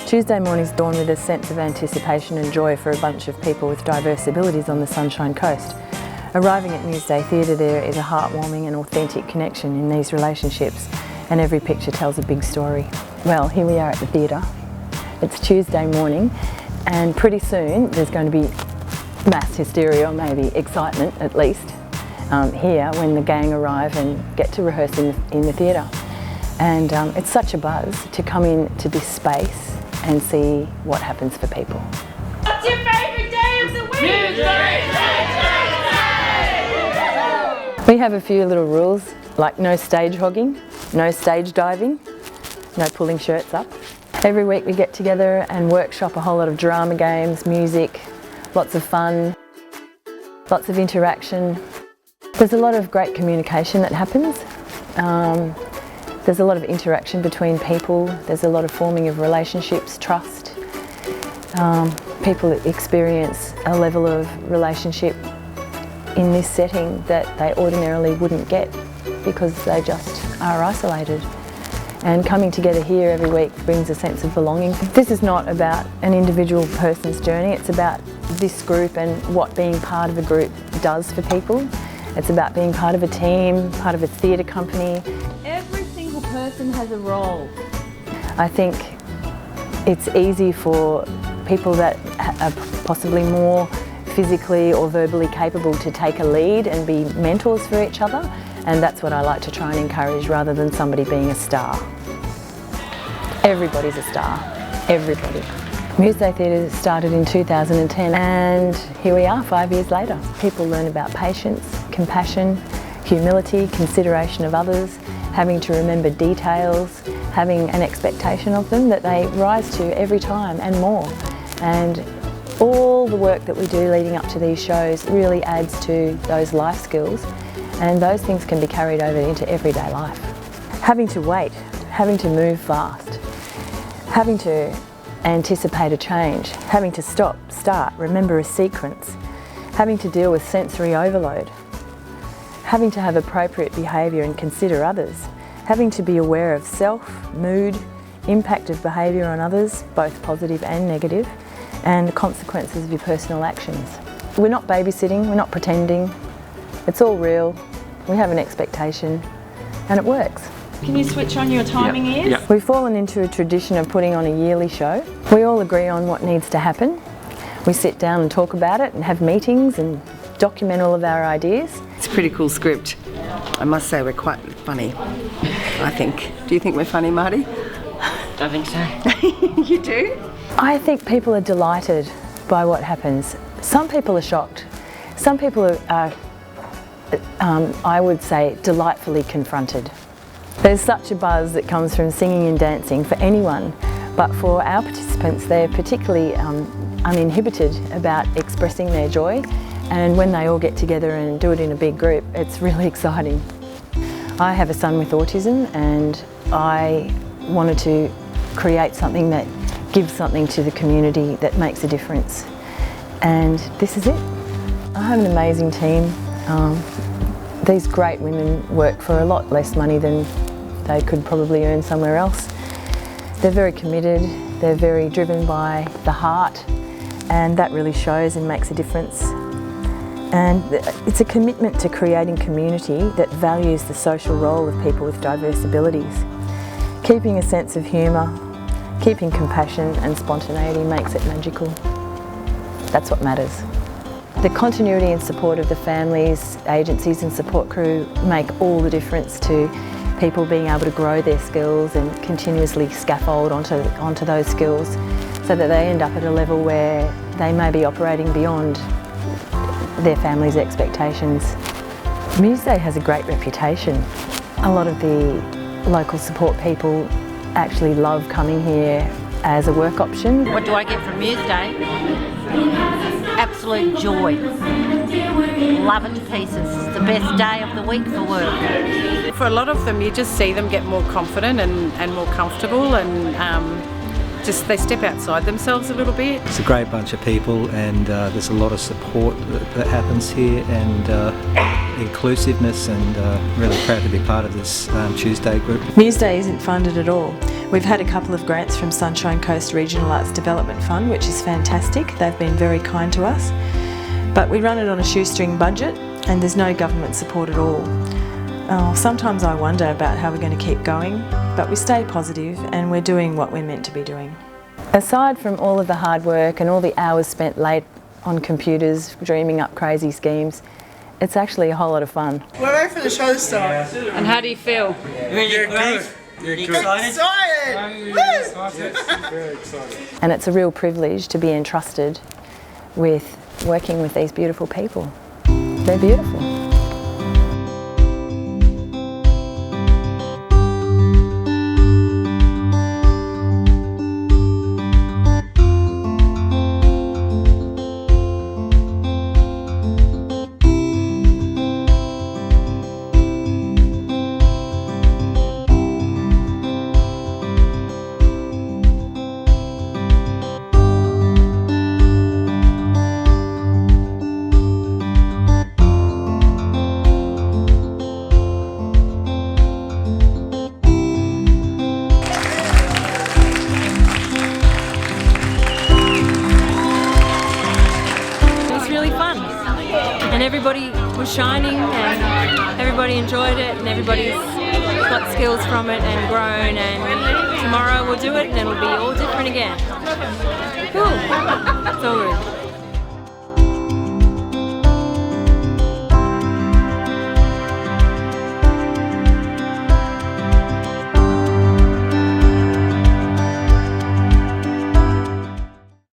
Tuesday mornings dawn with a sense of anticipation and joy for a bunch of people with diverse abilities on the Sunshine Coast. Arriving at Museday Theatre there is a heartwarming and authentic connection in these relationships, and every picture tells a big story. Well, here we are at the theatre. It's Tuesday morning, and pretty soon there's going to be mass hysteria, or maybe excitement at least, here when the gang arrive and get to rehearse in the theatre. And it's such a buzz to come into this space and see what happens for people. What's your favourite day of the week? Tuesday! We have a few little rules, like no stage hogging, no stage diving, no pulling shirts up. Every week we get together and workshop a whole lot of drama games, music, lots of fun, lots of interaction. There's a lot of great communication that happens. There's a lot of interaction between people. There's a lot of forming of relationships, trust. People experience a level of relationship in this setting that they ordinarily wouldn't get because they just are isolated. And coming together here every week brings a sense of belonging. This is not about an individual person's journey, it's about this group and what being part of a group does for people. It's about being part of a team, part of a theatre company. Every single person has a role. I think it's easy for people that are possibly more physically or verbally capable to take a lead and be mentors for each other, and that's what I like to try and encourage rather than somebody being a star. Everybody's a star, everybody. Museday Theatre started in 2010 and here we are 5 years later. People learn about patience, compassion, humility, consideration of others, having to remember details, having an expectation of them that they rise to every time and more. And all the work that we do leading up to these shows really adds to those life skills, and those things can be carried over into everyday life. Having to wait, having to move fast, having to anticipate a change, having to stop, start, remember a sequence, having to deal with sensory overload, having to have appropriate behaviour and consider others, having to be aware of self, mood, impact of behaviour on others, both positive and negative, and the consequences of your personal actions. We're not babysitting, we're not pretending, it's all real, we have an expectation and it works. Can you switch on your timing ears? Yeah. We've fallen into a tradition of putting on a yearly show. We all agree on what needs to happen. We sit down and talk about it and have meetings and document all of our ideas. It's a pretty cool script. I must say we're quite funny, I think. Do you think we're funny, Marty? I think so. You do? I think people are delighted by what happens. Some people are shocked. Some people are, I would say, delightfully confronted. There's such a buzz that comes from singing and dancing for anyone, but for our participants they're particularly uninhibited about expressing their joy, and when they all get together and do it in a big group, it's really exciting. I have a son with autism and I wanted to create something that gives something to the community that makes a difference, and this is it. I have an amazing team. These great women work for a lot less money than they could probably earn somewhere else. They're very committed, they're very driven by the heart, and that really shows and makes a difference. And it's a commitment to creating community that values the social role of people with diverse abilities. Keeping a sense of humour, keeping compassion and spontaneity makes it magical. That's what matters. The continuity and support of the families, agencies and support crew make all the difference to people being able to grow their skills and continuously scaffold onto those skills so that they end up at a level where they may be operating beyond their family's expectations. Museday has a great reputation. A lot of the local support people actually love coming here as a work option. What do I get from Museday? Absolute joy. Love it to pieces. It's the best day of the week for work. For a lot of them, you just see them get more confident and more comfortable, and just they step outside themselves a little bit. It's a great bunch of people, and there's a lot of support that happens here, and inclusiveness, and really proud to be part of this Tuesday group. Museday isn't funded at all. We've had a couple of grants from Sunshine Coast Regional Arts Development Fund, which is fantastic. They've been very kind to us. But we run it on a shoestring budget and there's no government support at all. Sometimes I wonder about how we're going to keep going, but we stay positive and we're doing what we're meant to be doing. Aside from all of the hard work and all the hours spent late on computers dreaming up crazy schemes, it's actually a whole lot of fun. We're ready for the show to start. And how do you feel? Really great. Excited? Very excited. And it's a real privilege to be entrusted with working with these beautiful people. They're beautiful. And everybody was shining and everybody enjoyed it and everybody's got skills from it and grown, and tomorrow we'll do it and it'll be all different again. Cool. It's all good.